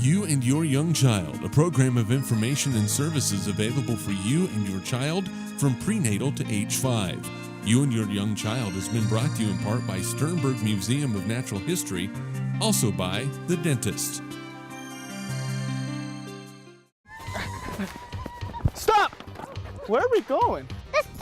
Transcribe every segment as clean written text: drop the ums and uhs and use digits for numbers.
You and Your Young Child, a program of information and services available for you and your child from prenatal to age 5. You and Your Young Child has been brought to you in part by Sternberg Museum of Natural History, also by The Dentist. Stop! Where are we going? The Sternberg!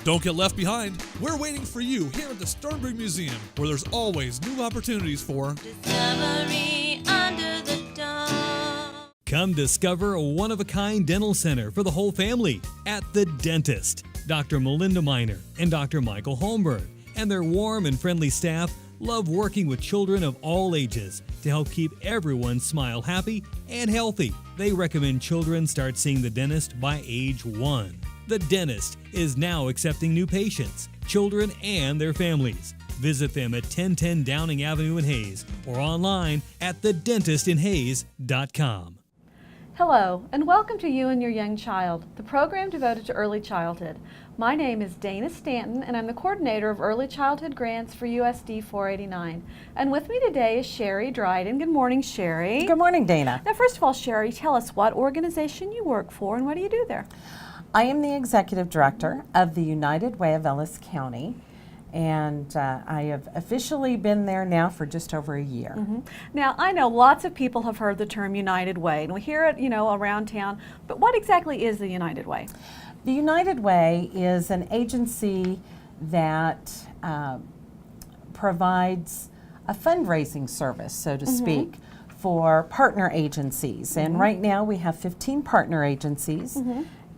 Don't get left behind. We're waiting for you here at the Sternberg Museum, where there's always new opportunities for Discovery under the dome. Come discover a one-of-a-kind dental center for the whole family at The Dentist. Dr. Melinda Miner and Dr. Michael Holmberg and their warm and friendly staff love working with children of all ages to help keep everyone smile happy and healthy. They recommend children start seeing the dentist by age 1. The Dentist is now accepting new patients, children, and their families. Visit them at 1010 Downing Avenue in Hayes or online at thedentistinhayes.com. Hello, and welcome to You and Your Young Child, the program devoted to early childhood. My name is Dana Stanton, and I'm the coordinator of early childhood grants for USD 489. And with me today is Sherry Dryden. Good morning, Sherry. Good morning, Dana. Now, first of all, Sherry, tell us what organization you work for and what do you do there? I am the executive director of the United Way of Ellis County, and I have officially been there now for just over a year. Mm-hmm. Now, I know lots of people have heard the term United Way, and we hear it, around town, but what exactly is the United Way? The United Way is an agency that provides a fundraising service, so to speak, for partner agencies. And right now we have 15 partner agencies.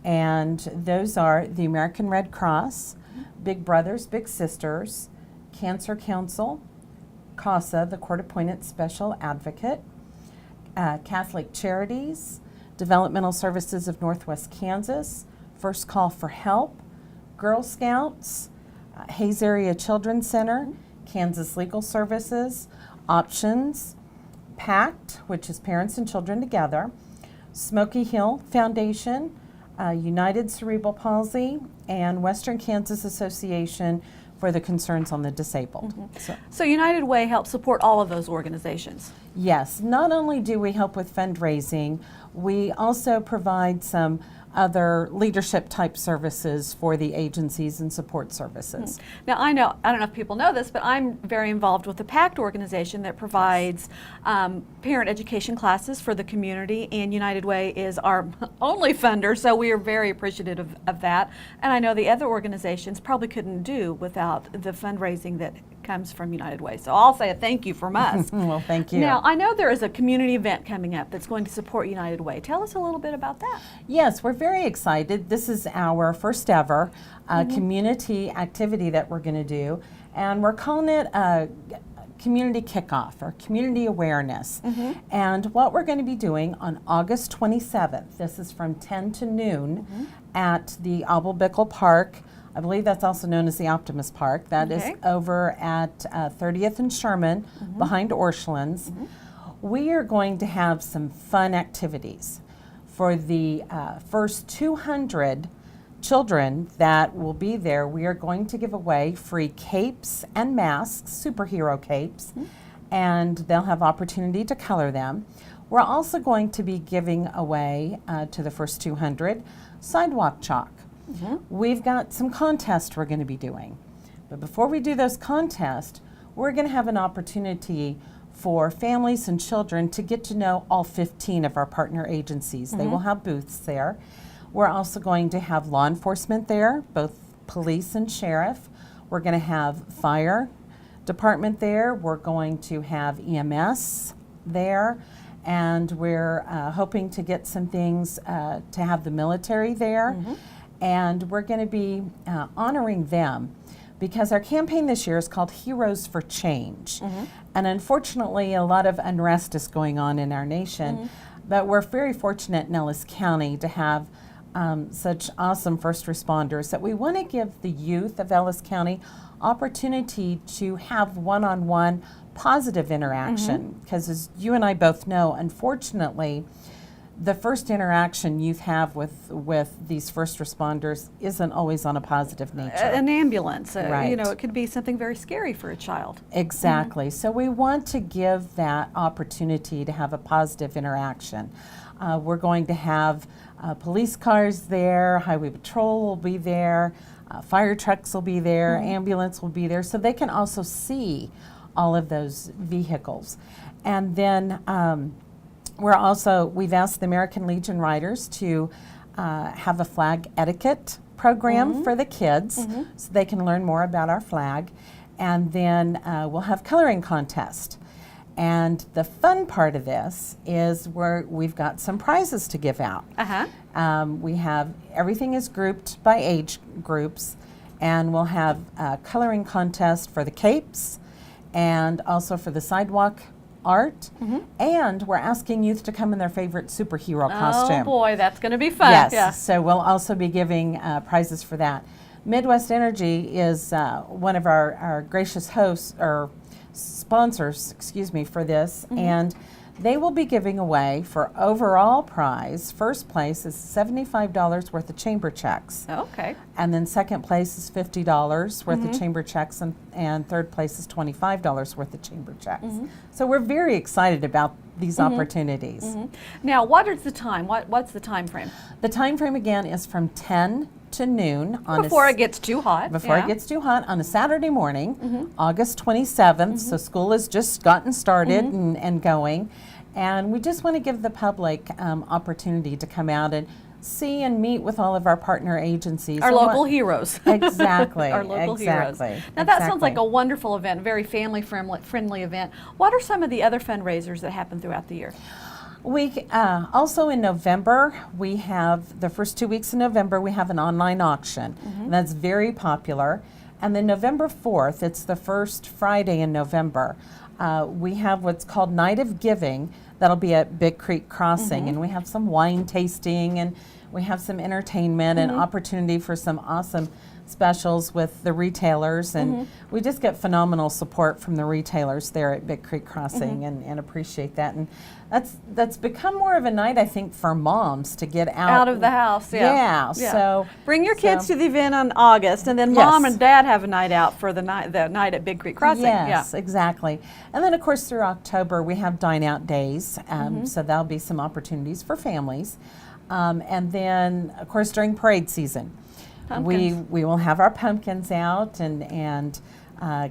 And those are the American Red Cross, Big Brothers, Big Sisters, Cancer Council, CASA, the Court-Appointed Special Advocate, Catholic Charities, Developmental Services of Northwest Kansas, First Call for Help, Girl Scouts, Hayes Area Children's Center, Kansas Legal Services, Options, PACT, which is Parents and Children Together, Smoky Hill Foundation, United Cerebral Palsy, and Western Kansas Association for the Concerns on the Disabled. So United Way helps support all of those organizations. Yes, not only do we help with fundraising, we also provide some other leadership type services for the agencies and support services. Now I don't know if people know this, but I'm very involved with the PACT organization that provides parent education classes for the community, and United Way is our only funder, so we are very appreciative of that. And I know the other organizations probably couldn't do without the fundraising that comes from United Way. So I'll say a thank you from us. Well, thank you. Now, I know there is a community event coming up that's going to support United Way. Tell us a little bit about that. Yes, we're very excited. This is our first ever community activity that we're going to do, and we're calling it a community kickoff or community awareness. And what we're going to be doing on August 27th, this is from 10 to noon at the Abel Park. I believe that's also known as the Optimus Park. That is over at 30th and Sherman behind Orscheln's. We are going to have some fun activities. For the first 200 children that will be there, we are going to give away free capes and masks, superhero capes, and they'll have opportunity to color them. We're also going to be giving away to the first 200 sidewalk chalk. We've got some contests we're going to be doing. But before we do those contests, we're going to have an opportunity for families and children to get to know all 15 of our partner agencies. They will have booths there. We're also going to have law enforcement there, both police and sheriff. We're going to have fire department there. We're going to have EMS there. And we're hoping to get some things to have the military there. And we're going to be honoring them because our campaign this year is called Heroes for Change. And unfortunately, a lot of unrest is going on in our nation, but we're very fortunate in Ellis County to have such awesome first responders that we want to give the youth of Ellis County opportunity to have one-on-one positive interaction, because as you and I both know, unfortunately, the first interaction you have with these first responders isn't always on a positive nature. An ambulance, Right. it could be something very scary for a child. Exactly. So we want to give that opportunity to have a positive interaction. We're going to have police cars there, highway patrol will be there, fire trucks will be there, ambulance will be there, so they can also see all of those vehicles. And then we've asked the American Legion Riders to have a flag etiquette program for the kids so they can learn more about our flag. And then we'll have coloring contest. And the fun part of this is we've got some prizes to give out. We have, everything is grouped by age groups, and we'll have a coloring contest for the capes and also for the sidewalk art, and we're asking youth to come in their favorite superhero costume. Oh boy, that's going to be fun. Yes, Yeah. so we'll also be giving prizes for that. Midwest Energy is one of our gracious hosts, or sponsors, excuse me, for this, and they will be giving away for overall prize. First place is $75 worth of chamber checks. Okay. And then second place is $50 worth of chamber checks, and third place is $25 worth of chamber checks. So we're very excited about these opportunities. Now, what is the time? What's the time frame? The time frame again is from 10 to noon on Before it gets too hot. before it gets too hot on a Saturday morning, August 27th. So school has just gotten started and going. And we just want to give the public opportunity to come out and see and meet with all of our partner agencies. Our and local heroes. Exactly. Our local exactly. heroes. Now that sounds like a wonderful event, very family friendly event. What are some of the other fundraisers that happen throughout the year? We also in November, we have the first 2 weeks in November, we have an online auction. And that's very popular. And then November 4th, it's the first Friday in November, we have what's called Night of Giving. That'll be at Big Creek Crossing, and we have some wine tasting, and we have some entertainment and opportunity for some awesome specials with the retailers, and we just get phenomenal support from the retailers there at Big Creek Crossing, and appreciate that. And that's become more of a night, I think, for moms to get out of the house. Yeah. So bring your kids to the event on August, and then mom and dad have a night out for the night at Big Creek Crossing. Yes, exactly. And then of course through October we have dine out days, so there'll be some opportunities for families, and then of course during parade season. We will have our pumpkins out and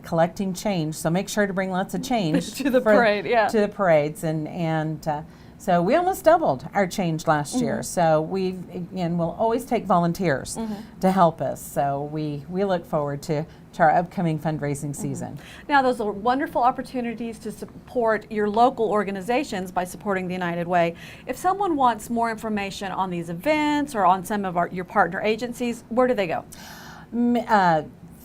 collecting change. So make sure to bring lots of change to the parade. To the parades, and so we almost doubled our change last year. So we'll always take volunteers to help us. So we look forward to our upcoming fundraising season. Now, those are wonderful opportunities to support your local organizations by supporting the United Way. If someone wants more information on these events or on some of your partner agencies, where do they go?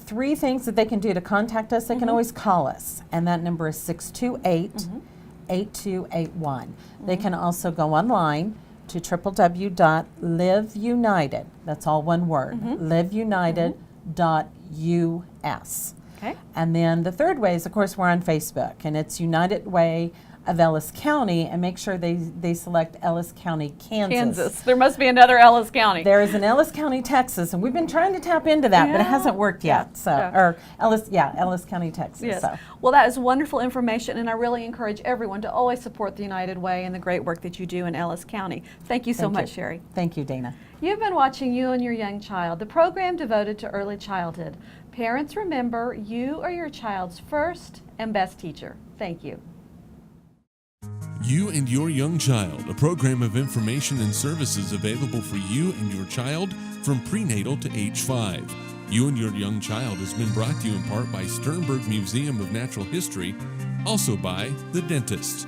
3 things that they can do to contact us. They can always call us, and that number is 628-8281. They can also go online to www.liveunited. That's all one word. liveunited.us. Okay. And then the third way is, of course, we're on Facebook, and it's United Way of Ellis County, and make sure they select Ellis County, Kansas. There must be another Ellis County. There is an Ellis County, Texas, and we've been trying to tap into that, but it hasn't worked yet. Or Ellis County, Texas. Yes. So. Well, that is wonderful information, and I really encourage everyone to always support the United Way and the great work that you do in Ellis County. Thank you so much, Sherry. Thank you, Dana. You've been watching You and Your Young Child, the program devoted to early childhood. Parents, remember, you are your child's first and best teacher. Thank you. You and Your Young Child, a program of information and services available for you and your child from prenatal to age 5. You and Your Young Child has been brought to you in part by Sternberg Museum of Natural History, also by The Dentist.